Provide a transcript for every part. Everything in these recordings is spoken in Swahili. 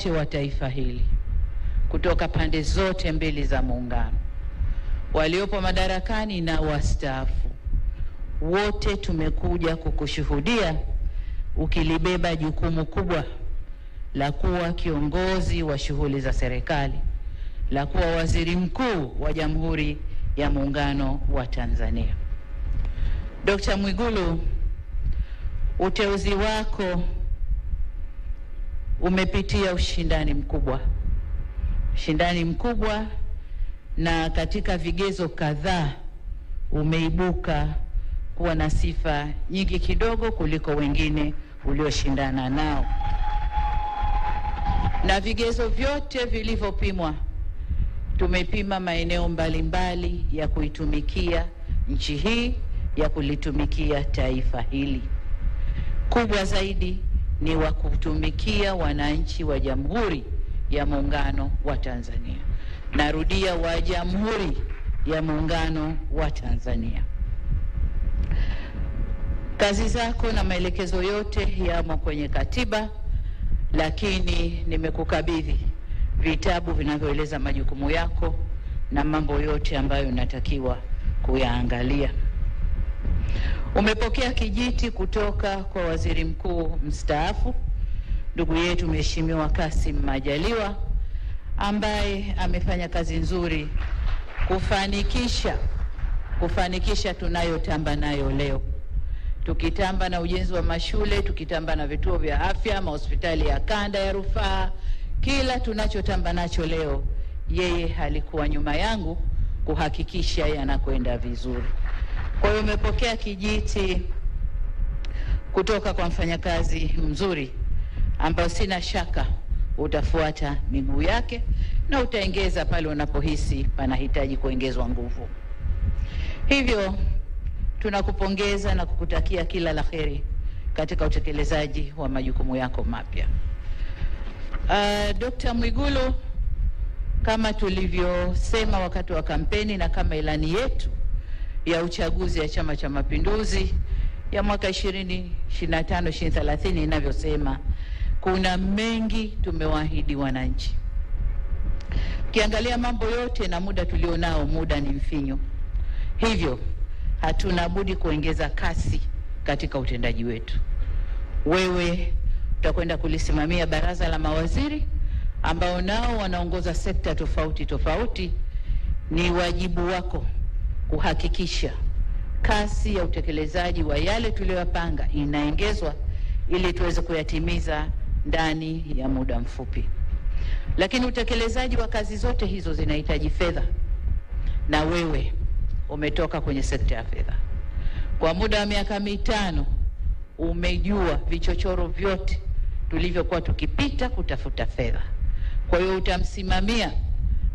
wote wa taifa hili kutoka pande zote mbili za muungano, waliopo madarakani na wastaafu, wote tumekuja kukushuhudia ukilibeba jukumu kubwa la kuwa kiongozi wa shughuli za serikali, la kuwa waziri mkuu wa Jamhuri ya Muungano wa Tanzania. Dr. Mwigulu, uteuzi wako umepitia ushindani mkubwa, na katika vigezo kadhaa umeibuka kuwa na sifa nyingi kidogo kuliko wengine ulioshindana nao, na vigezo vyote vilivyopimwa, tumepima maeneo mbalimbali ya kuitumikia nchi hii, ya kulitumikia taifa hili. Kubwa zaidi ni wa kutumikia wananchi wa Jamhuri ya Muungano wa Tanzania. Narudia, wa Jamhuri ya Muungano wa Tanzania. Kazi zako na maelekezo yote yamo kwenye katiba, lakini nimekukabidhi vitabu vinavyoeleza majukumu yako na mambo yote ambayo unatakiwa kuyaangalia. Umepokea kijiti kutoka kwa Waziri Mkuu mstaafu ndugu yetu Mheshimiwa Kassim Majaliwa, ambaye amefanya kazi nzuri kufanikisha tunayotamba nayo leo. Tukitamba na ujenzi wa mashule, tukitamba na vituo vya afya, mahospitali ya kanda ya rufaa, kila tunachotamba nacho leo, yeye halikuwa nyuma yangu kuhakikisha yanakwenda vizuri. Kwa hiyo umepokea kijiti kutoka kwa mfanyakazi mzuri ambao sina shaka utafuata miguu yake na utaongeza pale unapohisi panahitaji kuongezwa nguvu. Hivyo tunakupongeza na kukutakia kila la kheri katika utekelezaji wa majukumu yako mapya. Dr. Mwigulu, kama tulivyosema wakati wa kampeni na kama ilani yetu ya uchaguzi ya Chama cha Mapinduzi ya mwaka 2025-2030 inavyosema, kuna mengi tumewaahidi wananchi. Ukiangalia mambo yote na muda tulionao, muda ni mfinyo. Hivyo hatuna budi kuongeza kasi katika utendaji wetu. Wewe utakwenda kulisimamia baraza la mawaziri ambao nao wanaongoza sekta tofauti. Ni wajibu wako kuhakikisha kasi ya utekelezaji wa yale tuliyopanga inaongezwa ili tuweze kuyatimiza ndani ya muda mfupi. Lakini utekelezaji wa kazi zote hizo zinahitaji fedha, na wewe umetoka kwenye sekta ya fedha. Kwa muda wa miaka 5 umejua vichochoro vyote tulivyokuwa tukipita kutafuta fedha. Kwa hiyo utamsimamia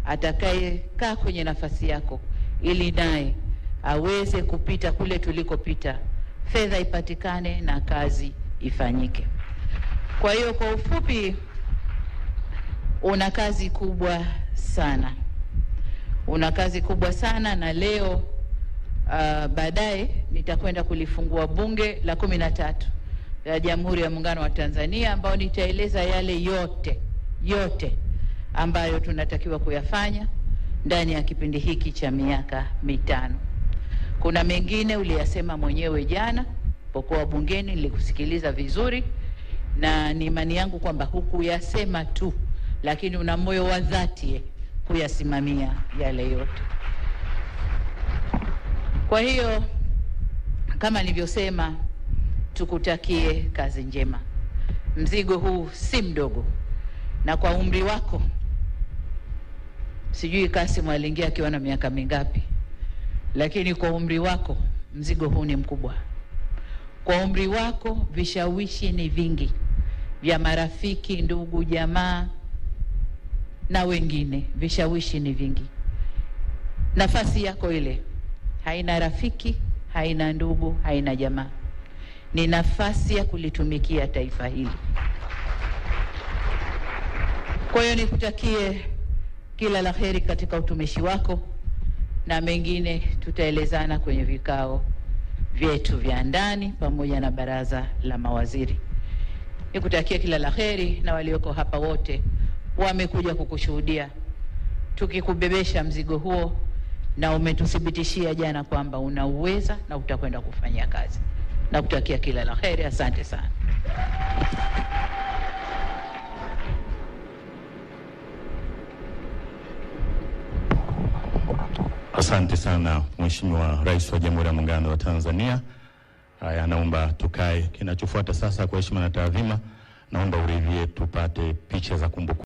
atakayekaa kwenye nafasi yako ili naye aweze kupita kule tulikopita, fedha ipatikane na kazi ifanyike. Kwa hiyo kwa ufupi, una kazi kubwa sana, na leo baadaye nitakwenda kulifungua bunge la 13 la Jamhuri ya Muungano wa Tanzania, ambao nitaeleza yale yote ambayo tunatakiwa kuyafanya ndani ya kipindi hiki cha miaka 5. Kuna mengine uliyasema mwenyewe jana pokuwa bungeni, nilikusikiliza vizuri, na ni imani yangu kwamba hukuyasema tu, lakini una moyo wa dhati kuyasimamia yale yote. Kwa hiyo kama nilivyosema, tukutakie kazi njema. Mzigo huu si mdogo, na kwa umri wako, sijui Kassim aliingia akiwa na miaka mingapi, lakini kwa umri wako mzigo huu ni mkubwa. Kwa umri wako vishawishi ni vingi vya marafiki, ndugu, jamaa na wengine, vishawishi ni vingi. Nafasi yako ile haina rafiki, haina ndugu, haina jamaa. Ni nafasi ya kulitumikia taifa hili. Kwa hiyo nikutakie kila la kheri katika utumishi wako, na mengine tutaelezana kwenye vikao vyetu vya ndani pamoja na baraza la mawaziri. Nikutakie kila la kheri, na walioko hapa wote wamekuja kukushuhudia tukikubebesha mzigo huo, na umetuthibitishia jana kwamba unauweza na utakwenda kufanya kazi. Na kutakia kila la kheri. Asante sana. Asante sana Mheshimiwa Rais wa Jamhuri ya Muungano wa Tanzania. Haya, naomba tukae. Kinachofuata sasa kwa heshima na taadhima, naomba uridhie tupate picha za kumbukumbu.